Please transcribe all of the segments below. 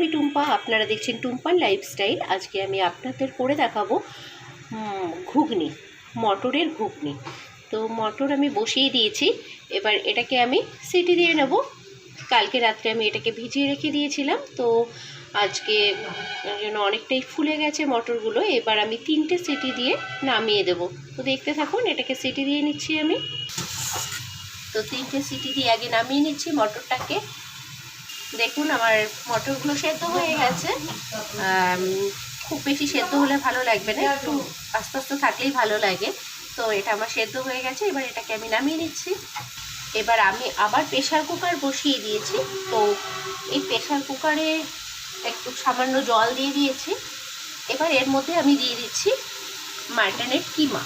আমি টুম্পা, আপনারা দেখছেন টুম্পার লাইফস্টাইল। আজকে আমি আপনাদের করে দেখাবো ঘুগনি, মটরের ঘুগনি। তো মটর আমি বসিয়ে দিয়েছি, এবার এটাকে আমি সিটি দিয়ে নেব। কালকে রাত্রে আমি এটাকে ভিজিয়ে রেখে দিয়েছিলাম, তো আজকে যেন অনেকটাই ফুলে গেছে মটরগুলো। এবার আমি 3টে সিটি দিয়ে নামিয়ে দেব। তো দেখতে থাকুন, এটাকে সিটি দিয়ে নিচ্ছি আমি। তো 3টে সিটি দিয়ে আগে নামিয়ে নিচ্ছি মটরটাকে। দেখুন আমার মটরগুলো সেদ্ধ হয়ে গেছে। খুব বেশি সেদ্ধ হলে ভালো লাগবে না, একটু আস্তে আস্তে থাকলেই ভালো লাগে। তো এটা আমার সেদ্ধ হয়ে গেছে, এবার এটাকে আমি নামিয়ে নিচ্ছি। এবার আমি আবার প্রেশার কুকার বসিয়ে দিয়েছি। তো এই প্রেশার কুকারে একটু সামান্য জল দিয়ে দিয়েছি। এবার এর মধ্যে আমি দিয়ে দিচ্ছি মাটনের কিমা।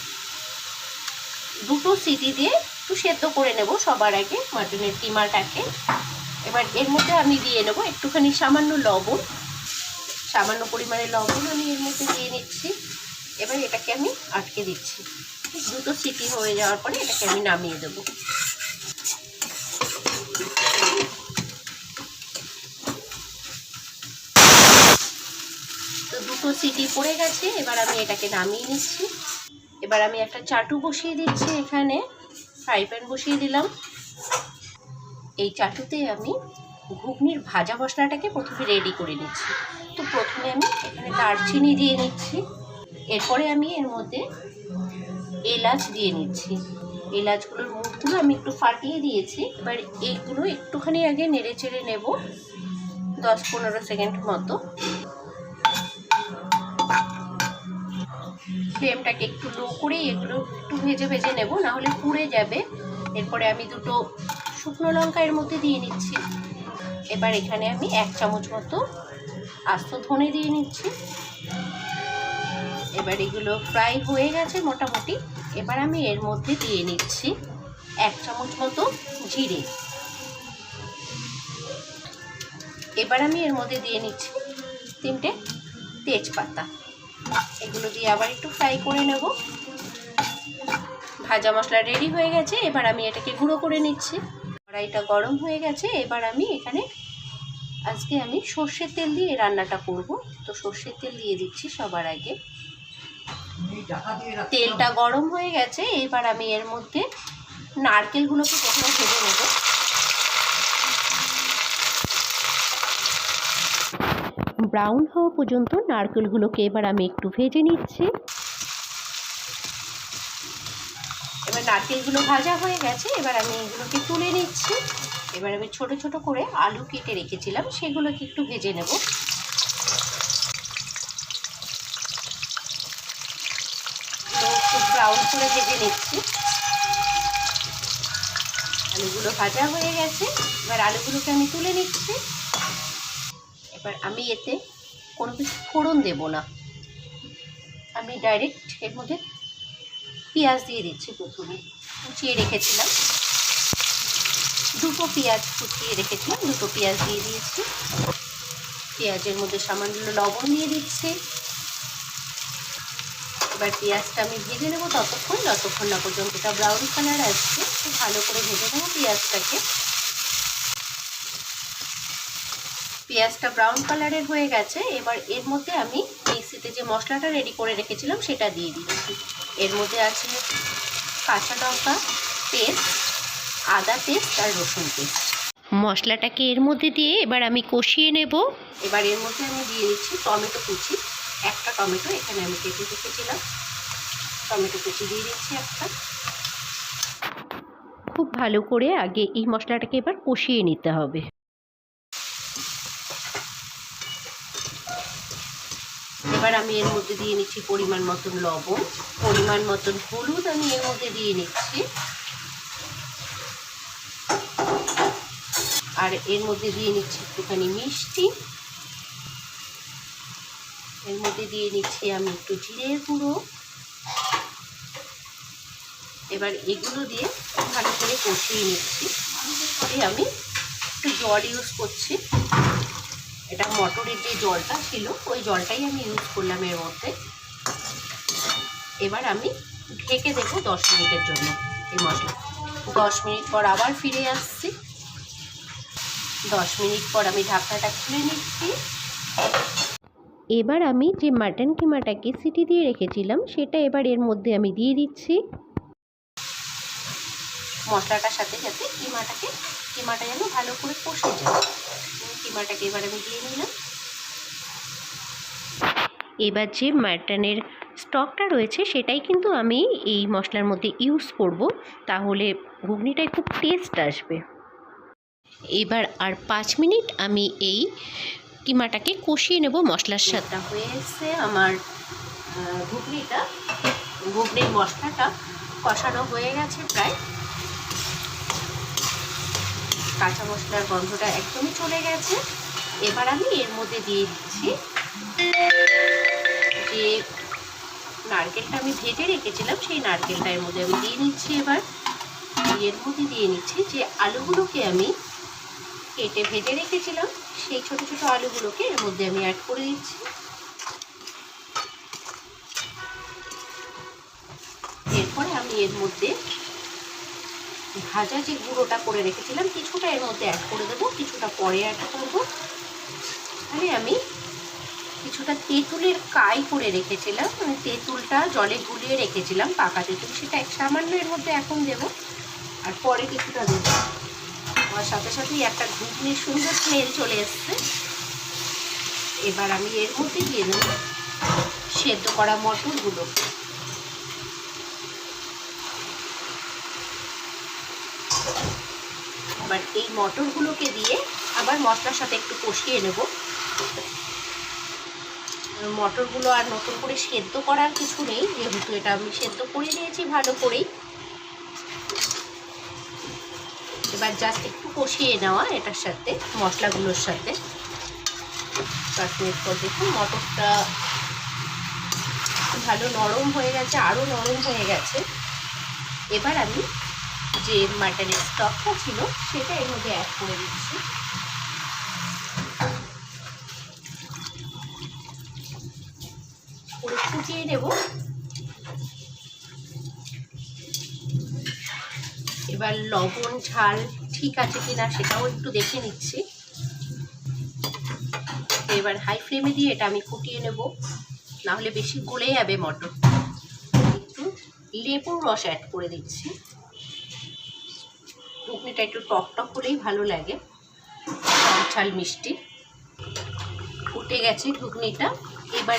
2টো সিটি দিয়ে একটু সেদ্ধ করে নেব সবার আগে মাটনের কিমাটাকে। এবার এর মধ্যে আমি দিয়ে নেব একটুখানি সামান্য লবণ, সামান্য পরিমাণে লবণ আমি এর মধ্যে দিয়ে নিচ্ছি। এবার এটাকে আমি আটকে দিচ্ছি। 2টো সিটি হয়ে যাওয়ার পরে এটাকে আমি নামিয়ে দেবো। তো 2টো সিটি পড়ে গেছে, এবার আমি এটাকে নামিয়ে নিচ্ছি। এবার আমি একটা চাটু বসিয়ে দিচ্ছি, এখানে ফ্রাই প্যান বসিয়ে দিলাম। এই চাটুতে আমি ঘুগনির ভাজা মশলাটাকে প্রথমে রেডি করে নিচ্ছি। তো প্রথমে আমি এখানে দারচিনি দিয়ে নিচ্ছি, এরপরে আমি এর মধ্যে এলাচ দিয়ে নিচ্ছি। এলাচগুলোর মুখগুলো আমি একটু ফাটিয়ে দিয়েছি। এবার এইগুলো একটুখানি আগে নেড়ে চেড়ে নেব 10-15 সেকেন্ড মতো। ফ্লেমটাকে একটু লো করে এগুলো একটু ভেজে ভেজে নেব, নাহলে পুড়ে যাবে। এরপরে আমি 2টো শুকনো লঙ্কা এর মধ্যে দিয়ে নিচ্ছি। এবার এখানে আমি 1 চামচ মতো আস্ত ধনে দিয়ে নিচ্ছি। এবার এগুলো ফ্রাই হয়ে গেছে মোটামুটি। এবার আমি এর মধ্যে দিয়ে নিচ্ছি 1 চামচ মতো জিরে। এবার আমি এর মধ্যে দিয়ে নিচ্ছি 3টে তেজপাতা। এগুলো দিয়ে আবার একটু ফ্রাই করে নেব। ভাজা মশলা রেডি হয়ে গেছে, এবার আমি এটাকে গুঁড়ো করে নিচ্ছি। কড়াইটা গরম হয়ে গেছে, এবার আমি এখানে আজকে আমি সর্ষের তেল দিয়ে রান্নাটা করব। তো সর্ষের তেল দিয়ে দিচ্ছি সবার আগে। তেলটা গরম হয়ে গেছে, এবার আমি এর মধ্যে নারকেলগুলোকে প্রথমে ভেজে নেব। ব্রাউন হওয়া পর্যন্ত নারকেলগুলোকে এবার আমি একটু ভেজে নিচ্ছি। এবার নারকেলগুলো ভাজা হয়ে গেছে, এবার আমি এগুলোকে তুলে নিচ্ছি। এবার আমি ছোট ছোট করে আলু কেটে রেখেছিলাম, সেগুলোকে একটু ভেজে নেব। তো খুব ব্রাউন করে ভেজে নিচ্ছি। আলুগুলো ভাজা হয়ে গেছে, এবার আলুগুলোকে আমি তুলে নিচ্ছি। এবার আমি এতে কোনো কিছু ফোড়ন দেব না, আমি ডাইরেক্ট এর মধ্যে পেঁয়াজ দিয়ে দিচ্ছি। প্রথমে কুচিয়ে রেখেছিলাম 2টো পেঁয়াজ, কুচিয়ে রেখেছিলাম 2টো পেঁয়াজ দিয়ে দিয়েছি। পেঁয়াজের মধ্যে সামান্য লবণ দিয়ে দিচ্ছি। এবার পেঁয়াজটা আমি ভেজে নেব যতক্ষণ না পর্যন্ত এটা ব্রাউন কালার আসছে। খুব ভালো করে ভেজে নেব পেঁয়াজটাকে। পেঁয়াজটা ব্রাউন কালারের হয়ে গেছে, এবার এর মধ্যে আমি মিক্সিতে যে মশলাটা রেডি করে রেখেছিলাম সেটা দিয়ে দিচ্ছি। এর মধ্যে আছে কাঁচা লঙ্কা পেস্ট, আদা পেস্ট আর রসুন পেস্ট। মশলাটাকে এর মধ্যে দিয়ে এবার আমি কষিয়ে নেব। এবার এর মধ্যে আমি দিয়ে দিচ্ছি টমেটো কুচি। একটা টমেটো এখানে আমি কেটে রেখেছিলাম, টমেটো কুচি দিয়ে দিচ্ছি একটা। খুব ভালো করে আগে এই মশলাটাকে এবার কষিয়ে নিতে হবে। এবার আমি এর মধ্যে দিয়ে নিচ্ছি পরিমাণ মতন লবণ, পরিমাণ মতন হলুদ আমি এর মধ্যে দিয়ে নিচ্ছি। আর এর মধ্যে দিয়ে নিচ্ছি একটুখানি মিষ্টি। এর মধ্যে দিয়ে নিচ্ছি আমি একটু জিরের গুঁড়ো। এবার এগুলো দিয়ে ভালো করে কষিয়ে নিচ্ছি। আমি একটু জল ইউজ করছি, এটা মটরের যে জলটা ছিল ওই জলটাই আমি ইউজ করলাম এর মধ্যে। এবার আমি ঢেকে দেবো 10 মিনিটের জন্য এই মশলা। 10 মিনিট পর আবার ফিরে আসছি। 10 মিনিট পর আমি ঢাকনাটা খুলে নিচ্ছি। এবার আমি যে মাটন কিমাটাকে সিটি দিয়ে রেখেছিলাম সেটা এবার এর মধ্যে আমি দিয়ে দিচ্ছি। মশলাটার সাথে সাথে কিমাটা যেন ভালো করে কষে যায়। কিমাটাকে এবার আমি দিয়ে নিলাম। এবার যে মাটনের স্টকটা রয়েছে সেটাই কিন্তু আমি এই মশলার মধ্যে ইউজ করব, তাহলে ঘুগনিটায় খুব টেস্ট আসবে। এবার আর 5 মিনিট আমি এই কিমাটাকে কষিয়ে নেব মশলার সাথে। হয়ে এসছে আমার ঘুগনির মশলাটা কষানো হয়ে গেছে প্রায়। কাঁচা মশলার গন্ধটা একদমই চলে গেছে। এবার আমি এর মধ্যে দিয়ে দিচ্ছি যে নারকেলটা আমি ভেজে রেখেছিলাম, সেই নারকেলটা এর মধ্যে আমি দিয়ে নিচ্ছি। এবার এর মধ্যে দিয়ে নিচ্ছি যে আলুগুলোকে আমি কেটে ভেজে রেখেছিলাম, সেই ছোট ছোট আলুগুলোকে এর মধ্যে আমি অ্যাড করে দিচ্ছি। এরপরে আমি এর মধ্যে ভাজা যে গুঁড়োটা করে রেখেছিলাম কিছুটা এর মধ্যে অ্যাড করে দেবো, কিছুটা পরে অ্যাড করবো। তাহলে আমি কিছুটা তেঁতুলের কাই করে রেখেছিলাম, তেঁতুলটা জলে গুলিয়ে রেখেছিলাম, পাকা তেঁতুল, সেটা সামান্য এর মধ্যে এখন দেবো আর পরে কিছুটা দেবো। আমার সাথে সাথেই একটা ঘুগনির সুন্দর স্মেল চলে এসছে। এবার আমি এর মধ্যে দিয়ে দেবো সেদ্ধ করা মটরগুলো। এবার এই মটরগুলোকে দিয়ে আবার মশলার সাথে একটু কষিয়ে নেব। মটরগুলো আর নতুন করে সেদ্ধ করার কিছু নেই, যেহেতু এটা আমি সেদ্ধ করে নিয়েছি ভালো করেই। এবার জাস্ট একটু কষিয়ে নেওয়া এটার সাথে, মশলাগুলোর সাথে। 5 মিনিট পর দেখুন মটরটা ভালো নরম হয়ে গেছে, আরও নরম হয়ে গেছে। এবার আমি যে মাটনের স্টকটা ছিল সেটা এর মধ্যে অ্যাড করে দিচ্ছি। পুরো ফুটিয়ে নেব। এবার লবণ ঝাল ঠিক আছে কিনা সেটাও একটু দেখে নিচ্ছি। এবার হাই ফ্লেমে দিয়ে এটা আমি ফুটিয়ে নেব, নাহলে বেশি গলে যাবে মটর। একটু লেবুর রস অ্যাড করে দিচ্ছি। ঘুগনিটা একটু টক টক করেই ভালো লাগে, ঝাল মিষ্টি। ফুটে গেছে ঘুগনিটা। এবার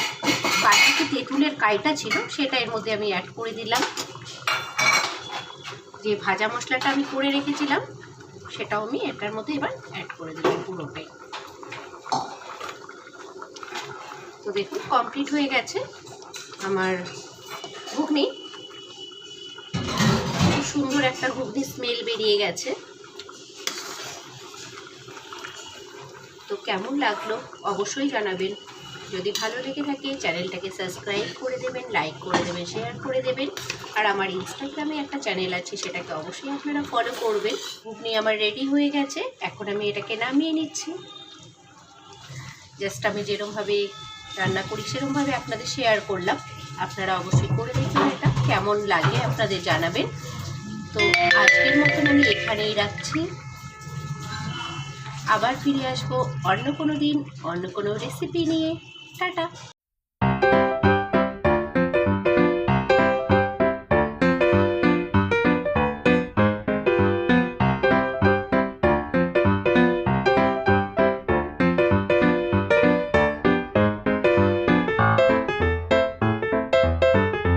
বাকি যে তেঁতুলের কাইটা ছিল সেটা এর মধ্যে আমি অ্যাড করে দিলাম। যে ভাজা মশলাটা আমি করে রেখেছিলাম সেটাও আমি এটার মধ্যে এবার অ্যাড করে দিলাম পুরোটাই। তো দেখুন কমপ্লিট হয়ে গেছে আমার ঘুগনি। খুব সুন্দর একটা ঘুগনি স্মেল বেরিয়ে গেছে। তো কেমন লাগলো অবশ্যই জানাবেন। যদি ভালো লেগে থাকে চ্যানেলটাকে সাবস্ক্রাইব করে দেবেন, লাইক করে দেবেন, শেয়ার করে দেবেন। আর আমার ইনস্টাগ্রামে একটা চ্যানেল আছে, সেটাকে অবশ্যই আপনারা ফলো করবেন। ঘুগনি আমার রেডি হয়ে গেছে, এখন আমি এটাকে নামিয়ে নিচ্ছি। জাস্ট আমি যেরকমভাবে রান্না করি সেরকমভাবে আপনাদের শেয়ার করলাম। আপনারা অবশ্যই করে দেখবেন, এটা কেমন লাগে আপনাদের জানাবেন। তো আজকের মতন আমি এখানেই রাখছি। আবার ফিরে আসবো অন্য কোনো দিন অন্য কোনো রেসিপি নিয়ে। টাটা।